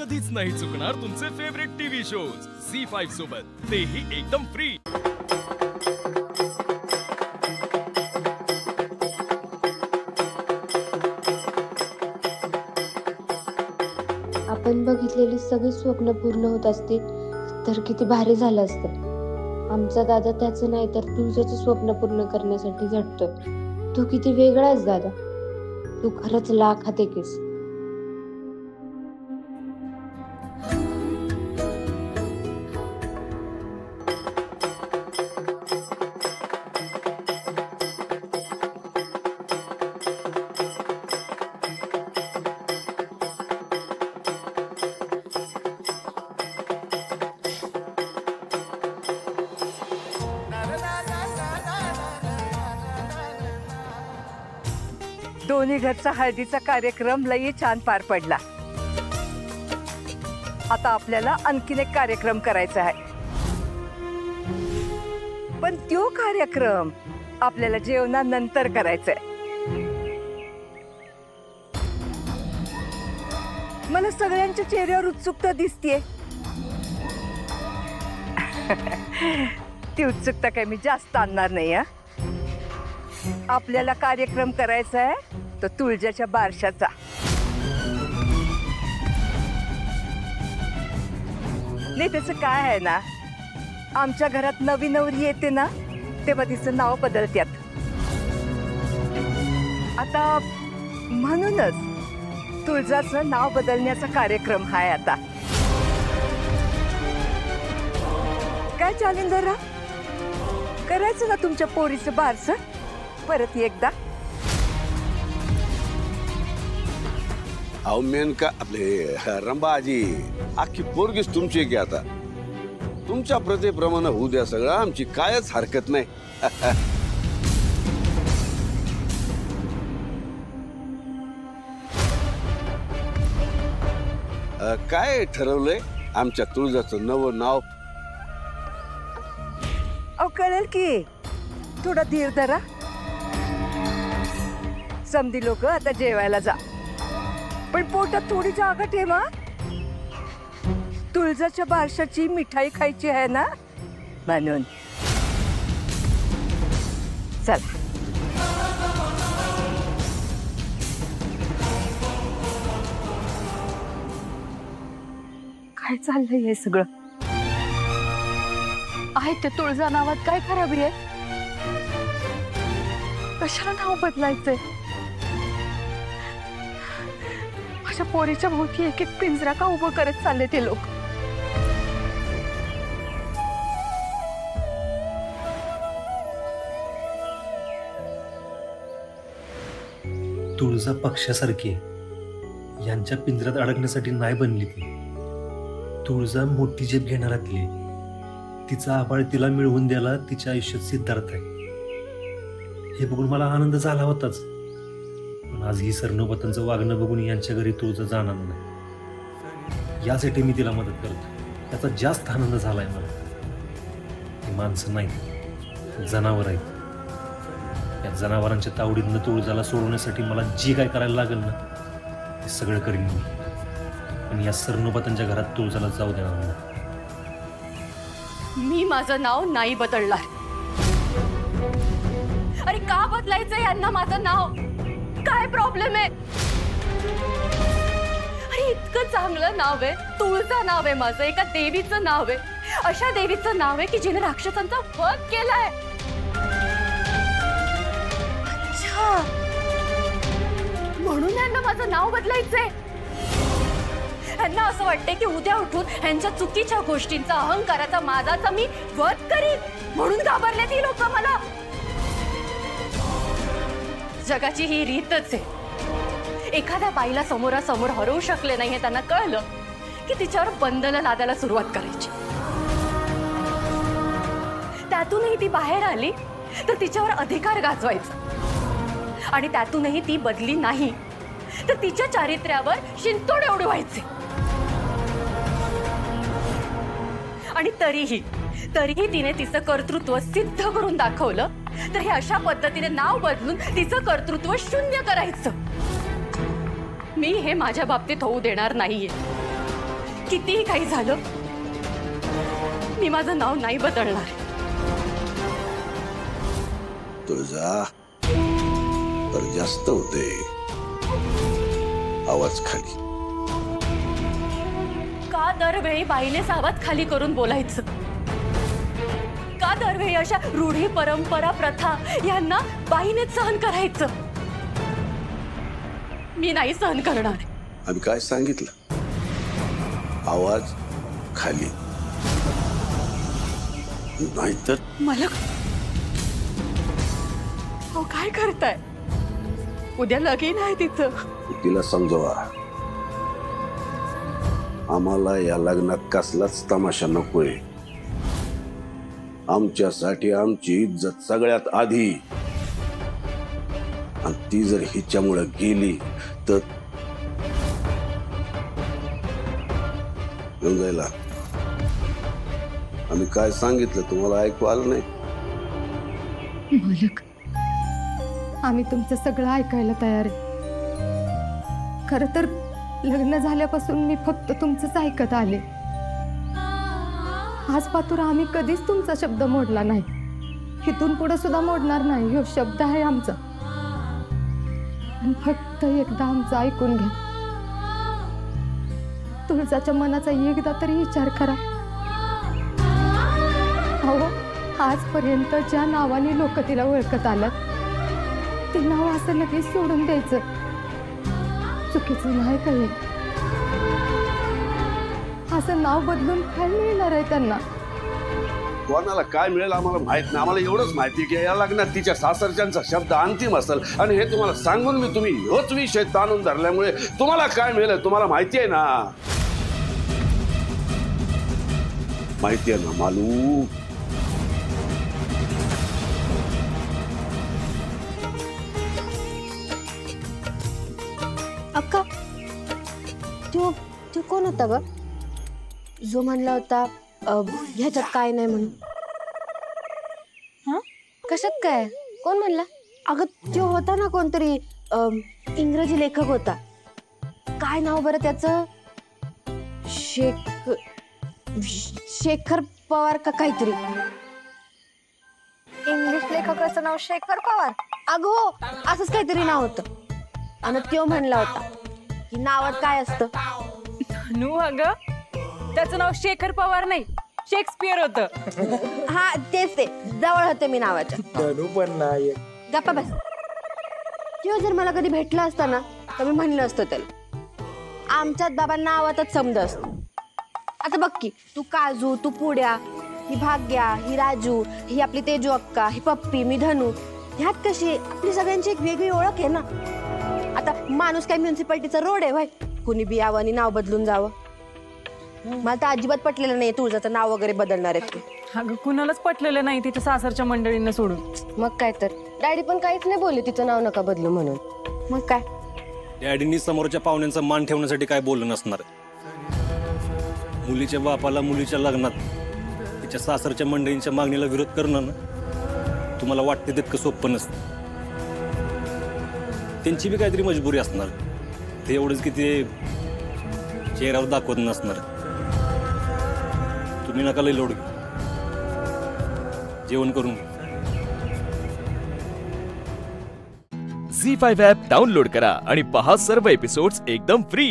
कधीच नाही चुकणार तुमचे फेवरेट टीव्ही शोज झी5 सोबत, तेही एकदम फ्री। आपण बघितलेली सगळी स्वप्न पूर्ण होत असतील तर किती भारी झालं असतं। आमचा दादा त्याचं नाही तर तुझं स्वप्न पूर्ण करण्यासाठी झटतोय। तू किती वेगळा आहेस दादा, तू खरंच लाखात एकेस। दोन्ही घरचा हळदीचा कार्यक्रम लई छान पार पडला। आता आपल्याला आणखीन एक कार्यक्रम करायचा आहे, पण तो कार्यक्रम आपल्याला जेवणानंतर करायचा आहे। मला सगळ्यांच्या चेहऱ्यावर उत्सुकता दिसतेय। ती उत्सुकता काही मी जास्त आणणार नाही। आपल्याला कार्यक्रम करायचा आहे तो तुळजाच्या बारशाचा। नाही त्याचं काय आहे ना, आमच्या घरात नवी नवरी येते ना तेव्हा तिचं नाव बदलत्यात। आता म्हणूनच तुळजाचं नाव बदलण्याचा कार्यक्रम आहे आता। काय जालिंदरा, करायचं ना तुमच्या पोरीचं बारसं परत एकदा? अहो मेनका आपले रंबाजी, अख्खी पोरगीच तुमची की आता तुमच्या प्रथेप्रमाणे होऊ द्या सगळं, आमची कायच हरकत नाही। काय ठरवलंय आमच्या तुळजाचं नवं नाव? अहो कळेल की, थोडा धीर धरा। समधी लोक आता जेवायला जा, पण पोटात थोडी जागा ठेवा। तुळजाच्या बारशाची मिठाई खायची आहे ना, म्हणून चला। काय चाललंय हे सगळं? आहे ते तुळजा नावात काय खराबी आहे? कशाला नाव बदलायचंय? माझ्या पोरीच्या भोवती एक एक पिंजरा का उभं करत चालले ते लोक? तुळजा पक्षासारखी यांच्या पिंजऱ्यात अडकण्यासाठी नाही बनली ती। तुळजा मोठी झेप घेणारातली, तिचा आबाळ तिला मिळवून द्यायला तिच्या आयुष्यात सिद्धार्थ आहे हे बघून मला आनंद झाला होताच। पण आज ही सरनोबतांचं वागणं बघून यांच्या घरी तुळजा जाणार नाही, यासाठी मी तिला मदत करतो। त्याचा जास्त आनंद झालाय मला। ही माणसं नाही, जनावर आहेत। या जनावरांच्या तावडीतनं तुळजाला सोडवण्यासाठी मला जी काय करायला लागेल ना ते सगळं करीन मी, पण या सरनोबतांच्या घरात तुळजाला जाऊ देणार नाही। मी माझं नाव नाही बदलणार। अरे का बदलायचं यांना माझं नाव? काय प्रॉब्लेम आहे? अरे इतकं चांगलं नाव आहे, तुळजा नाव आहे माझं, एका देवीचं नाव आहे, अशा देवीचं नाव आहे की जिने राक्षसांचा वध केलाय। अच्छा, म्हणून यांना माझं नाव बदलायचंय। यांना असं वाटतंय की उद्या उठून ह्यांच्या चुकीच्या गोष्टींचा, अहंकाराचा, माझाचा मी वध करीन, म्हणून घाबरले ती लोक मला। जगाची ही रीतच आहे। एखाद्या बाईला समोरासमोर हरवू शकले नाही हे त्यांना कळलं की तिच्यावर बंधनं लादायला सुरुवात करायची। त्यातूनही ती बाहेर आली तर तिच्यावर अधिकार गाजवायचा, आणि त्यातूनही ती बदली नाही तर तिच्या चारित्र्यावर शिंतोडे उडवायचे। आणि तरीही तिने तिचं कर्तृत्व सिद्ध करून दाखवलं तर हे अशा पद्धतीने नाव बदलून तिचं कर्तृत्व शून्य करायचं। मी हे माझ्या बाबतीत होऊ देणार नाहीये। कितीही काही झालं मी माझं नाव नाही बदलणार. तुळजा तर जास्त होते, आवाज खाली. का दरवेळी बाईनेच आवाज खाली करून बोलायचं? का दरवेळी अशा रूढी परंपरा प्रथा यांना बाईनेच सहन करायचं? मी नाही सहन करणार. आम्ही काय सांगितलं? आवाज खाली. नाहीतर मालक, अहो काय करताय? उद्या लगीन आहे तिचं. तिला समजवा, आम्हाला या लग्नात कसलाच तमाशा नकोय. आमच्यासाठी आमची इज्जत सगळ्यात आधी. आणि ती जर हिच्यामुळे गेली तर घेऊन जायला. आम्ही काय सांगितलं तुम्हाला ऐकू आलं नाही? मालक, आम्ही तुमचं सगळं ऐकायला तयार आहे. खरं तर लग्न झाल्यापासून मी फक्त तुमचंच ऐकत आले. आज पातूर आम्ही कधीच तुमचा शब्द मोडला नाही. इथून पुढे सुद्धा मोडणार नाही. ह्यो शब्द आहे आमचा. आणि फक्त एकदा आमचं ऐकून घ्या. तुळजाच्या मनाचा एकदा तरी विचार करा. अहो, आजपर्यंत ज्या नावाने लोक तिला ओळखत आल्यात ते नाव असं लगेच सोडून द्यायचं चुकीचं नाही काही. असं नाव बदलून काय मिळणार आहे त्यांना? कोणाला काय मिळेल आम्हाला माहित नाही. आम्हाला एवढंच माहिती की या लग्नात तिच्या सासरच्यांचा शब्द अंतिम असेल. आणि हे तुम्हाला सांगून मी तुम्ही होच विषय ताणून धरल्यामुळे तुम्हाला काय मिळेल तुम्हाला माहिती आहे ना? माहिती आहे ना मालू? अक्का, तो तो कोण होता ग जो म्हणला होता ह्याच्यात काय नाही म्हणून? कशात काय? कोण म्हणला? अगं तो होता ना कोणतरी इंग्रजी लेखक होता. काय नाव बरं त्याचं? शेखर पवार का काहीतरी. इंग्लिश लेखकाचं नाव शेखर पवार? अगं हो, असंच काहीतरी नाव होतं. आणि तो म्हणला होता की नावात काय असतं? नु अगं, त्याचं नाव शेखर पवार नाही, शेक्सपियर होतं. हा तेच ते, जवळ होते मी नावाच्या. पण नाही. गप्पा बस. किंवा जर मला कधी भेटला असता ना तर मी म्हणलं असतं त्याला आमच्यात बाबा नावातच समज असतं. आता बघ की, तू काजू, तू पुड्या, ही भाग्या, ही राजू, ही आपली तेजू अक्का, ही पप्पी, मी धनू. ह्यात कशी आपली सगळ्यांची एक वेगळी ओळख आहे ना. आता माणूस काय म्युन्सिपाल्टीचा रोड आहे व्हय? कुणी बी यावं आणि नाव बदलून जावं? मला तर अजिबात पटलेलं नाही तुळजाचं नाव वगैरे बदलणार आहेत ते. अगं कुणालाच पटलेलं नाही तिच्या सासरच्या मंडळींना सोडून. मग काय तर, डॅडी पण काहीच नाही बोलले तिचं नाव नका बदलू म्हणून. मग काय, डॅडींनी समोरच्या पाहुण्यांचा मान ठेवण्यासाठी काय बोललं नसणार. मुलीच्या बापाला मुलीच्या लग्नात तिच्या सासरच्या मंडळींच्या मागणीला विरोध करणं ना तुम्हाला वाटते तितकं सोपं नसतं. त्यांची बी काहीतरी मजबुरी असणार. ते एवढंच की ते चेहऱ्यावर दाखवत नसणार. तुम्ही नका लई लोड घेऊ. जेवण करून झी5 ॲप डाउनलोड करा आणि पहा सर्व एपिसोड्स एकदम फ्री.